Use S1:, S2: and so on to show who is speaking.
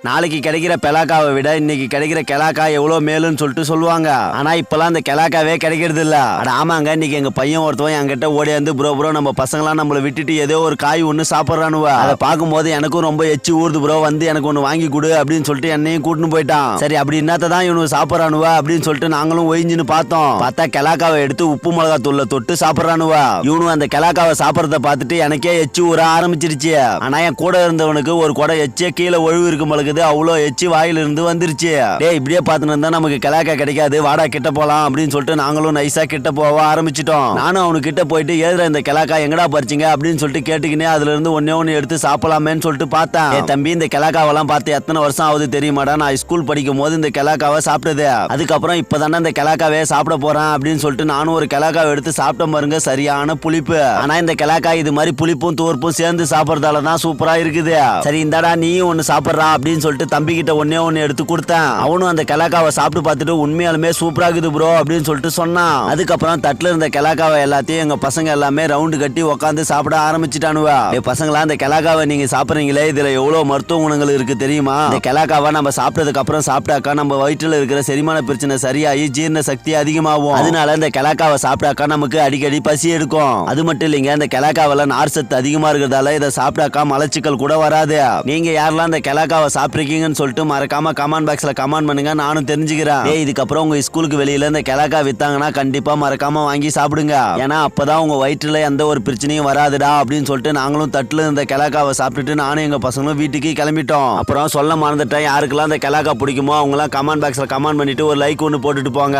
S1: நாளைக்கு கிடைக்கிற பெலாக்காவை விட இன்னைக்கு கிடைக்கிற கெலாக்கா எவ்வளவு மேலுன்னு சொல்லிட்டு சொல்லுவாங்க. ஆனா இப்பெல்லாம் அந்த கெலாக்காவே கிடைக்கிறது இல்ல. ஆமாங்க, இன்னைக்கு எங்க பையன் ஒருத்தவன் என்கிட்ட ஓடியாந்து ப்ரோ நம்ம பசங்களாம் நம்மளை விட்டுட்டு ஏதோ ஒரு காய் ஒண்ணு சாப்பிட்றானுவா. அதை பார்க்கும்போது எனக்கும் ரொம்ப எச்சி ஊறுது ப்ரோ, வந்து எனக்கு ஒண்ணு வாங்கி கொடு அப்படின்னு சொல்லிட்டு என்னையும் கூட்டின்னு போயிட்டான். சரி அப்படி என்னத்தான் இவனு சாப்பிட்றானுவா அப்படின்னு சொல்லிட்டு நாங்களும் ஒய்ஞ்சுன்னு பார்த்தோம். பார்த்தா கெலாக்காவை எடுத்து உப்பு மிளகா தூள்ல தொட்டு சாப்பிட்றானுவா. இவனு அந்த கெலாக்காவை சாப்பிட்றத பார்த்துட்டு எனக்கே எச்சி ஊற ஆரம்பிச்சிருச்சு. ஆனா என் கூட இருந்தவனுக்கு ஒரு குடை எச்சிய கீழே ஒழுவு இருக்கும் பொழுது அவ்வளோ எச்சி வாயில இருந்து வந்துருச்சு. டேய் இப்படியே பார்த்துட்டு இருந்தா நமக்கு கெலாக்கா கிடைக்காது, வாடா கிட்ட போலாம் அப்படின்னு சொல்லிட்டு நாங்களும் நைஸா கிட்ட போக ஆரம்பிச்சிட்டோம். நானும் அவனு கிட்ட போயிட்டு ஏதுற இந்த கெலாக்கா எங்கடா பறிச்சிங்க அப்படின்னு சொல்லிட்டு கேட்டுக்கினே அதுல இருந்து ஒன்னு எடுத்து சாப்பிடலாமேன்னு சொல்லிட்டு பார்த்தேன். தம்பி இந்த கெலாக்காவெல்லாம் பார்த்து எத்தனை வருஷம் ஆகுது தெரியுமாடா? நான் ஸ்கூல் படிக்கும் போது இந்த கெலாக்காவை சாப்பிட்டது. அதுக்கப்புறம் இப்பதானே இந்த கெலாக்காவே சாப்பிட போறேன் அப்படின்னு சொல்லிட்டு நானும் ஒரு கெலாக்காவை எடுத்து சாப்பிட்ட பாருங்க, சரியான புளிப்பு. ஆனா இந்த கெலாக்கா இது மாதிரி புளிப்பும் தூர்ப்பும் சேர்ந்து சாப்பிடறதாலதான் சூப்பரா இருக்குது. சரி இந்தாடா நீயும் ஒன்னு சாப்பிட்றா அப்படின்னு சொல்லிட்டு தம்பி கிட்ட ஒன்னு எடுத்து கொடுத்தேன். அவனும் அந்த கெலாக்காவை சாப்பிட்டு பார்த்துட்டு உண்மையாலுமே சூப்பரா இருக்குது ப்ரோ அப்படின்னு சொல்லிட்டு சொன்னான். அதுக்கப்புறம் தட்டுல இருந்த கெலாக்காவை எல்லாத்தையும் எங்க பசங்க எல்லாமே ரவுண்டு கட்டி உட்காந்து சாப்பிட ஆரம்பிச்சுட்டானுவா. பசங்களா இந்த கெலாக்காவை நீங்க சாப்பிடுறீங்களே, இதுல எவ்வளவு மருத்துவ குணங்கள் இருக்கு தெரியுமா? இந்த கெலாக்காவை நம்ம சாப்பிட்டதுக்கு அப்புறம் சாப்பிட்டாக்கா நம்ம வயிற்றுல இருக்கிற செரிமான பிரச்சனை சரியாகி ஜீரண சக்தி அதிகமாகும். அதனால இந்த கெலாக்காவை சாப்பிட்டாக்கா நமக்கு அடிக்கடி பசி எடுக்கும். அது மட்டும் இல்லைங்க, இந்த கெலாக்காவில நார் சத்து அதிகமா இருக்கிறதால இதை சாப்பிட்டாக்கா மலச்சிக்கல் கூட வராது. நீங்க யாரெல்லாம் இந்த கெலாக்காவை சாப்பிட்ருக்கீங்கன்னு சொல்லிட்டு மறக்காம கமெண்ட் பாக்ஸ்ல கமெண்ட் பண்ணுங்க, நானும் தெரிஞ்சுக்கிறேன். இதுக்கப்புறம் உங்க ஸ்கூலுக்கு வெளியில இந்த கெலாக்கா வித்தாங்கன்னா கண்டிப்பா மறக்காம வாங்கி சாப்பிடுங்க. ஏன்னா அப்பதான் உங்க வயிற்றுல எந்த ஒரு பிரச்சனையும் வராதுடா அப்படின்னு சொல்லிட்டு நாங்களும் தட்டுல இந்த கெலாக்காவை சாப்பிட்டுட்டு நானும் எங்க பசங்களும் வீட்டுக்கு கிளம்பிட்டோம். அப்புறம் சொல்ல மறந்துட்டேன், யாருக்கெல்லாம் இந்த கெலாக்கா பிடிக்குமோ அவங்க எல்லாம் கமெண்ட் பாக்ஸ்ல கமெண்ட் பண்ணிட்டு ஒரு லைக் ஒன்று போட்டுட்டு போங்க.